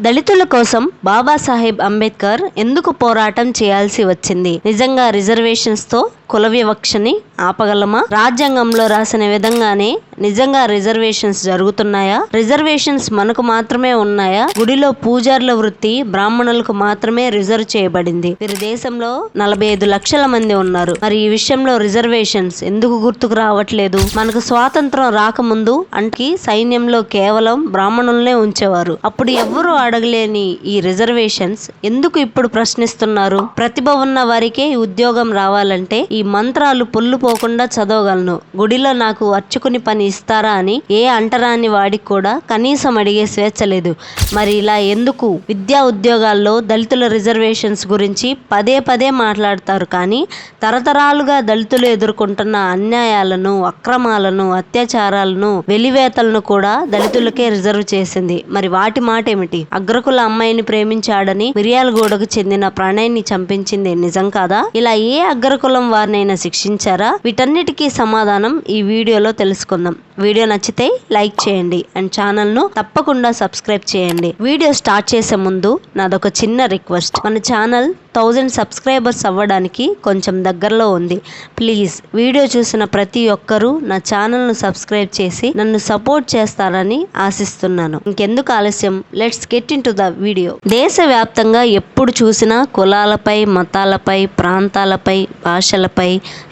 దళితుల కోసం బాబాసాహెబ్ అంబేద్కర్ ఎందుకు పోరాటం చేయాల్సి వచ్చింది? నిజంగా రిజర్వేషన్స్ తో కుల వివక్షని ఆపగలమా? రాజ్యాంగంలో రాసిన విధంగానే నిజంగా రిజర్వేషన్స్ జరుగుతున్నాయా? రిజర్వేషన్స్ మనకు మాత్రమే ఉన్నాయా? గుడిలో పూజారుల వృత్తి బ్రాహ్మణులకు మాత్రమే రిజర్వ్ చేయబడింది. వీరి దేశంలో 45 లక్షల మంది ఉన్నారు. మరి ఈ విషయంలో రిజర్వేషన్స్ ఎందుకు గుర్తుకు రావట్లేదు? మనకు స్వాతంత్రం రాకముందు అంటే సైన్యంలో కేవలం బ్రాహ్మణులనే ఉంచేవారు. అప్పుడు ఎవ్వరూ అడగలేని ఈ రిజర్వేషన్స్ ఎందుకు ఇప్పుడు ప్రశ్నిస్తున్నారు? ప్రతిభ ఉన్న వారికే ఈ ఉద్యోగం రావాలంటే ఈ మంత్రాలు పొల్లు పోకుండా చదవగలను, గుడిలో నాకు అర్చకుని పని ఇస్తారా అని ఏ అంటరాని వాడికి కూడా కనీసం అడిగే స్వేచ్ఛ లేదు. మరి ఇలా ఎందుకు? విద్యా ఉద్యోగాల్లో దళితుల రిజర్వేషన్స్ గురించి పదే పదే మాట్లాడతారు, కానీ తరతరాలుగా దళితులు ఎదుర్కొంటున్న అన్యాయాలను, అక్రమాలను, అత్యాచారాలను, వెలివేతలను కూడా దళితులకే రిజర్వ్ చేసింది. మరి వాటి మాట ఏమిటి? అగ్రకుల అమ్మాయిని ప్రేమించాడని మిర్యాలగూడకు చెందిన ప్రణయ్ని చంపించింది నిజం కాదా? ఇలా ఏ అగ్రకులం వారినైనా శిక్షించారా? వీటన్నిటికీ సమాధానం ఈ వీడియోలో తెలుసుకుందాం. వీడియో నచ్చితే లైక్ చేయండి అండ్ ఛానల్ ను తప్పకుండా సబ్స్క్రైబ్ చేయండి. వీడియో స్టార్ట్ చేసే ముందు నాదొక చిన్న రిక్వెస్ట్. మన ఛానల్ 1000 సబ్స్క్రైబర్స్ అవ్వడానికి కొంచెం దగ్గరలో ఉంది. ప్లీజ్ వీడియో చూసిన ప్రతి ఒక్కరూ నా ఛానల్ను సబ్స్క్రైబ్ చేసి నన్ను సపోర్ట్ చేస్తారని ఆశిస్తున్నాను. ఇంకెందుకు ఆలస్యం, let's get in to the video. దేశవ్యాప్తంగా ఎప్పుడు చూసినా కులాలపై, మతాలపై, ప్రాంతాలపై, భాషలపై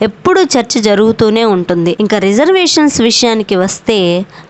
ఎప్పుడూ చర్చ జరుగుతూనే ఉంటుంది. ఇంకా రిజర్వేషన్స్ విషయానికి వస్తే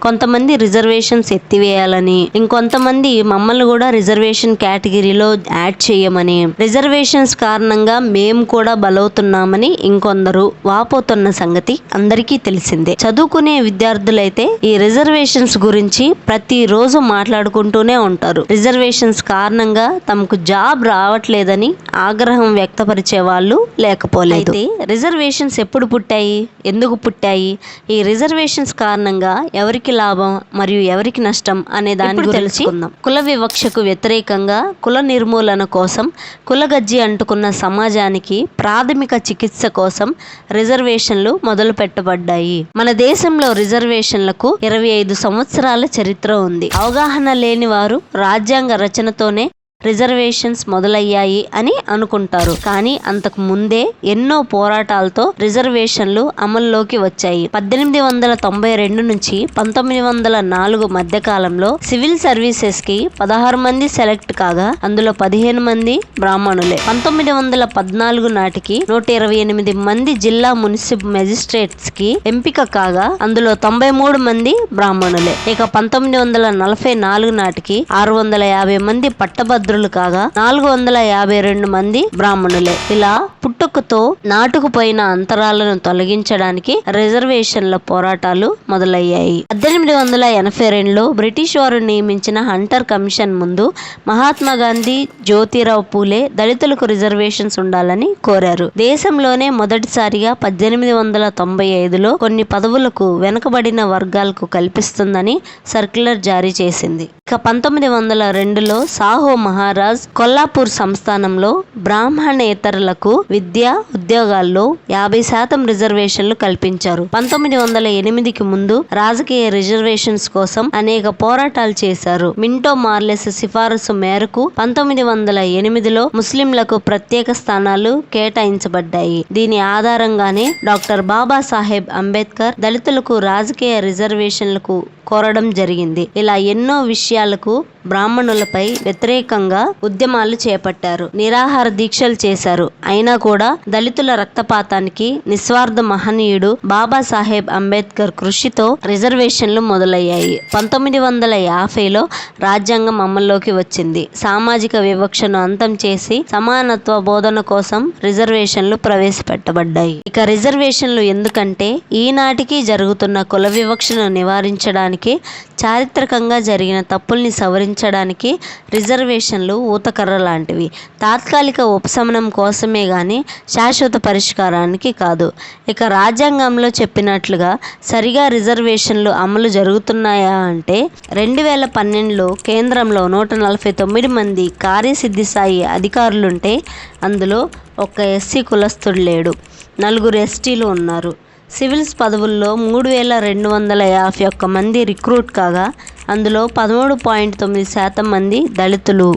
కొంతమంది రిజర్వేషన్స్ ఎత్తివేయాలని, ఇంకొంతమంది మమ్మల్ని కూడా రిజర్వేషన్ కేటగిరీలో యాడ్ చేయమని, రిజర్వేషన్స్ కారణంగా మేము కూడా బలవుతున్నామని ఇంకొందరు వాపోతున్న సంగతి అందరికీ తెలిసిందే. చదువుకునే విద్యార్థులైతే ఈ రిజర్వేషన్స్ గురించి ప్రతిరోజు మాట్లాడుకుంటూనే ఉంటారు. రిజర్వేషన్స్ కారణంగా తమకు జాబ్ రావట్లేదని ఆగ్రహం వ్యక్తపరిచే వాళ్ళు లేకపోలేదు. అయితే రిజర్వేషన్స్ ఎప్పుడు పుట్టాయి, ఎందుకు పుట్టాయి, ఈ రిజర్వేషన్స్ కారణంగా ఎవరికి లాభం మరియు ఎవరికి నష్టం అనే దాని గురించి తెలుసుకుందాం. కుల వివక్షకు వ్యతిరేకంగా, కుల నిర్మూలన కోసం, కులగజ్జి అంటుకున్న సమాజానికి ప్రాథమిక చికిత్స కోసం రిజర్వేషన్లు మొదలు పెట్టబడ్డాయి. మన దేశంలో రిజర్వేషన్లకు 25 సంవత్సరాల చరిత్ర ఉంది. అవగాహన లేని వారు రాజ్యాంగ రచనతోనే రిజర్వేషన్స్ మొదలయ్యాయి అని అనుకుంటారు, కానీ అంతకు ముందే ఎన్నో పోరాటాలతో రిజర్వేషన్లు అమల్లోకి వచ్చాయి. 1892 నుంచి 1904 మధ్య కాలంలో సివిల్ సర్వీసెస్ కి 16 మంది సెలెక్ట్ కాగా అందులో 15 మంది బ్రాహ్మణులే. 1914 నాటికి 128 మంది జిల్లా మున్సిపల్ మెజిస్ట్రేట్స్ కి ఎంపిక కాగా అందులో 93 మంది బ్రాహ్మణులే. ఇక 1944 నాటికి 650 మంది పట్టభద్రులు కాగా 452 మంది బ్రాహ్మణులే. ఇలా పుట్టుకతో నాటుకుపోయిన అంతరాలను తొలగించడానికి రిజర్వేషన్ల పోరాటాలు మొదలయ్యాయి. 1882లో బ్రిటిష్ వారు నియమించిన హంటర్ కమిషన్ ముందు మహాత్మా గాంధీ, జ్యోతిరావు పూలే దళితులకు రిజర్వేషన్స్ ఉండాలని కోరారు. దేశంలోనే మొదటిసారిగా 1895లో కొన్ని పదవులకు వెనుకబడిన వర్గాలకు కల్పిస్తుందని సర్క్యులర్ జారీ చేసింది. ఇక 1902లో సాహో మహారాజ్ కొల్లాపూర్ సంస్థానంలో బ్రాహ్మణేతరులకు విద్యా ఉద్యోగాల్లో 50% రిజర్వేషన్లు కల్పించారు. 1908కి ముందు రాజకీయ రిజర్వేషన్స్ కోసం అనేక పోరాటాలు చేశారు. మింటో మార్లెస్ సిఫారసు మేరకు 1908లో ముస్లింలకు ప్రత్యేక స్థానాలు కేటాయించబడ్డాయి. దీని ఆధారంగానే డాక్టర్ బాబాసాహెబ్ అంబేద్కర్ దళితులకు రాజకీయ రిజర్వేషన్లకు కోరడం జరిగింది. ఇలా ఎన్నో విషయాలకు బ్రాహ్మణులపై వ్యతిరేకంగా ఉద్యమాలు చేపట్టారు, నిరాహార దీక్షలు చేశారు. అయినా కూడా దళితుల రక్తపాతానికి నిస్వార్థ మహనీయుడు బాబాసాహెబ్ అంబేద్కర్ కృషితో రిజర్వేషన్లు మొదలయ్యాయి. 1950లో రాజ్యాంగం అమల్లోకి వచ్చింది. సామాజిక వివక్షను అంతం చేసి సమానత్వ బోధన కోసం రిజర్వేషన్లు ప్రవేశపెట్టబడ్డాయి. ఇక రిజర్వేషన్లు ఎందుకంటే ఈనాటికి జరుగుతున్న కుల వివక్షను నివారించడానికి, చారిత్రకంగా జరిగిన తప్పుల్ని సవరించడానికి రిజర్వేషన్లు ఊతకర్ర లాంటివి. తాత్కాలిక ఉపశమనం కోసమే గాని శాశ్వత పరిష్కారానికి కాదు. ఇక రాజ్యాంగంలో చెప్పినట్లుగా సరిగా రిజర్వేషన్లు అమలు జరుగుతున్నాయా అంటే 2012లో కేంద్రంలో 149 మంది కార్యసిద్ధి స్థాయి అధికారులుంటే అందులో ఒక్క ఎస్సీ కులస్తుడు లేడు, 4 ఎస్టీలు ఉన్నారు. సివిల్స్ పదవుల్లో 3251 మంది రిక్రూట్ కాగా అందులో 13.9% మంది దళితులు,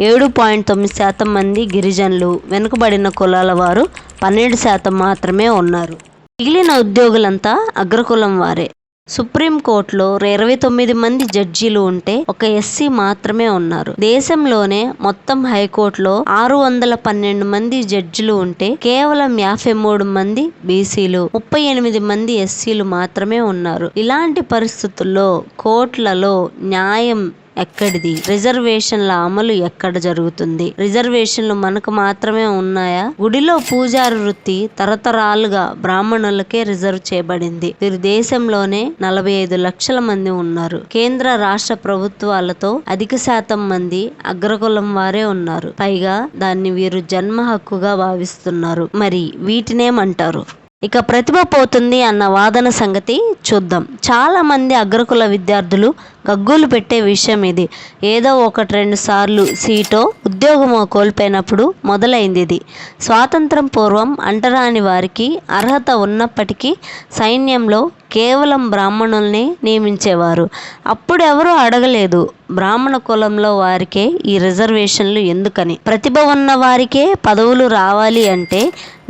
7.9% మంది గిరిజనులు, వెనుకబడిన కులాల వారు 12% మాత్రమే ఉన్నారు. మిగిలిన ఉద్యోగులంతా అగ్రకులం వారే. సుప్రీంకోర్టులో 29 మంది జడ్జీలు ఉంటే ఒక ఎస్సీ మాత్రమే ఉన్నారు. దేశంలోనే మొత్తం హైకోర్టులో 612 మంది జడ్జిలు ఉంటే కేవలం 53 మంది బీసీలు, 38 మంది ఎస్సీలు మాత్రమే ఉన్నారు. ఇలాంటి పరిస్థితుల్లో కోర్టులలో న్యాయం ఎక్కడిది? రిజర్వేషన్ల అమలు ఎక్కడ జరుగుతుంది? రిజర్వేషన్లు మనకు మాత్రమే ఉన్నాయా? గుడిలో పూజారి వృత్తి తరతరాలుగా బ్రాహ్మణులకే రిజర్వ్ చేయబడింది. వీరు దేశంలోనే 45 లక్షల మంది ఉన్నారు. కేంద్ర రాష్ట్ర ప్రభుత్వాలతో అధిక శాతం మంది అగ్రకులం వారే ఉన్నారు. పైగా దాన్ని వీరు జన్మ హక్కుగా భావిస్తున్నారు. మరి వీటినేమంటారు? ఇక ప్రతిభ పోతుంది అన్న వాదన సంగతి చూద్దాం. చాలా మంది అగ్రకుల విద్యార్థులు గగ్గోలు పెట్టే విషయం ఇది. ఏదో 1-2 సార్లు సీటో ఉద్యోగమో కోల్పోయినప్పుడు మొదలైంది ఇది. స్వాతంత్రం పూర్వం అంటరాని వారికి అర్హత ఉన్నప్పటికీ సైన్యంలో కేవలం బ్రాహ్మణుల్ని నియమించేవారు. అప్పుడెవరూ అడగలేదు బ్రాహ్మణ కులంలో వారికే ఈ రిజర్వేషన్లు ఎందుకని. ప్రతిభ ఉన్న వారికే పదవులు రావాలి అంటే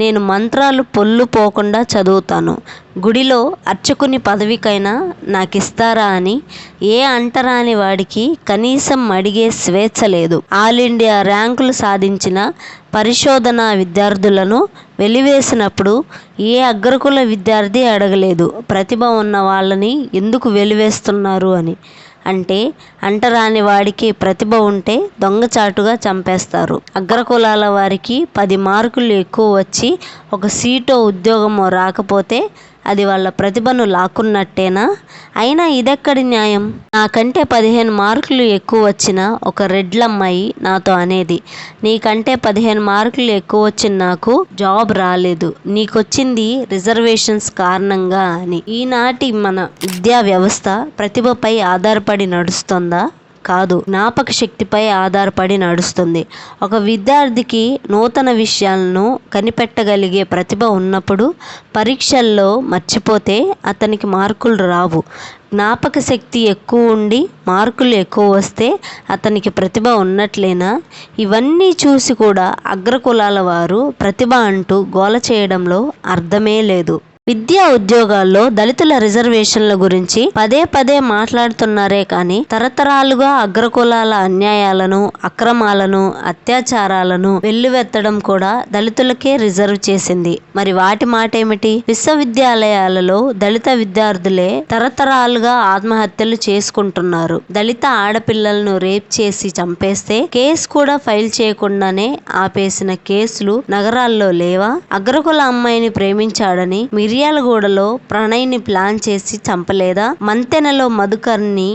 నేను మంత్రాలు పొల్లు పోకుండా చదువుతాను, గుడిలో అర్చకుని పదవికైనా నాకిస్తారా అని ఏ అంటరాని వాడికి కనీసం అడిగే స్వేచ్ఛ లేదు. ఆల్ ఇండియా ర్యాంకులు సాధించిన పరిశోధన విద్యార్థులను వెలివేసినప్పుడు ఏ అగ్రకుల విద్యార్థి అడగలేదు ప్రతిభ ఉన్న వాళ్ళని ఎందుకు వెలివేస్తున్నారు అని. అంటే అంటరాని వాడికి ప్రతిభ ఉంటే దొంగచాటుగా చంపేస్తారు. అగ్రకులాల వారికి 10 మార్కులు ఎక్కువ వచ్చి ఒక సీటో ఉద్యోగమో రాకపోతే అది వాళ్ళ ప్రతిభను లాక్కున్నట్టేనా? అయినా ఇదెక్కడి న్యాయం? నాకంటే 15 మార్కులు ఎక్కువ వచ్చిన ఒక రెడ్లమ్మాయి నాతో అనేది, నీకంటే 15 మార్కులు ఎక్కువ వచ్చిన నాకు జాబ్ రాలేదు, నీకొచ్చింది రిజర్వేషన్స్ కారణంగా అని. ఈనాటి మన విద్యా వ్యవస్థ ప్రతిభపై ఆధారపడి నడుస్తుందా? కాదు, జ్ఞాపక శక్తిపై ఆధారపడి నడుస్తుంది. ఒక విద్యార్థికి నూతన విషయాలను కనిపెట్టగలిగే ప్రతిభ ఉన్నప్పుడు పరీక్షల్లో మర్చిపోతే అతనికి మార్కులు రావు. జ్ఞాపక శక్తి ఎక్కువ ఉండి మార్కులు ఎక్కువ వస్తే అతనికి ప్రతిభ ఉన్నట్లేనా? ఇవన్నీ చూసి కూడా అగ్రకులాల వారు ప్రతిభ అంటూ గోల చేయడంలో అర్థమే లేదు. విద్యా ఉద్యోగాల్లో దళితుల రిజర్వేషన్ల గురించి పదే పదే మాట్లాడుతున్నారే కానీ తరతరాలుగా అగ్రకులాల అన్యాయాలను, అక్రమాలను, అత్యాచారాలను వెల్లువెత్తడం కూడా దళితులకే రిజర్వ్ చేసింది. మరి వాటి మాట ఏమిటి? విశ్వవిద్యాలయాలలో దళిత విద్యార్థులే తరతరాలుగా ఆత్మహత్యలు చేసుకుంటున్నారు. దళిత ఆడపిల్లలను రేప్ చేసి చంపేస్తే కేసు కూడా ఫైల్ చేయకుండానే ఆపేసిన కేసులు నగరాల్లో లేవా? అగ్రకుల అమ్మాయిని ప్రేమించాడని మిర్యాలగూడలో ప్రణయ్ని ప్లాన్ చేసి చంపలేదా? మంతెనలో మధుకర్ని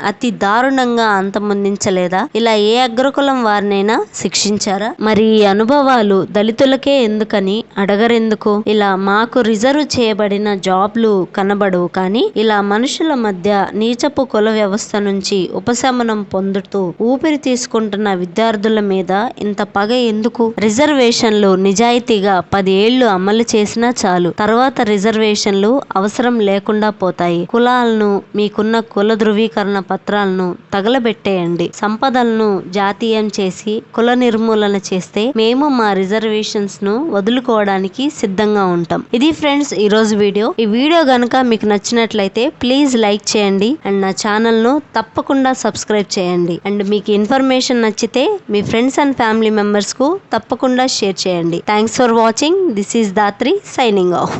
అతి దారుణంగా అంతమొందించలేదా? ఇలా ఏ అగ్రకులం వారినైనా శిక్షించారా? మరి ఈ అనుభవాలు దళితులకే ఎందుకని అడగరెందుకు? ఇలా మాకు రిజర్వ్ చేయబడిన జాబ్లు కనబడవు కానీ ఇలా మనుషుల మధ్య నీచపు కుల వ్యవస్థ నుంచి ఉపశమనం పొందుతూ ఊపిరి తీసుకుంటున్న విద్యార్థుల మీద ఇంత పగ ఎందుకు? రిజర్వేషన్లు నిజాయితీగా 10 ఏళ్లు అమలు చేసినా చాలు, తర్వాత రిజర్వేషన్లు అవసరం లేకుండా పోతాయి. కులాలను, మీకున్న కుల ధృవీకరణ పత్రాలను తగలబెట్టేయండి. సంపదలను జాతీయం చేసి కుల నిర్మూలన చేస్తే మేము మా రిజర్వేషన్స్ ను వదులుకోవడానికి సిద్ధంగా ఉంటాం. ఇది ఫ్రెండ్స్ ఈరోజు వీడియో. ఈ వీడియో గనుక మీకు నచ్చినట్లయితే ప్లీజ్ లైక్ చేయండి అండ్ నా ఛానల్ ను తప్పకుండా సబ్స్క్రైబ్ చేయండి. అండ్ మీకు ఇన్ఫర్మేషన్ నచ్చితే మీ ఫ్రెండ్స్ అండ్ ఫ్యామిలీ మెంబర్స్ కు తప్పకుండా షేర్ చేయండి. Thanks for watching. This is Dhatri signing off.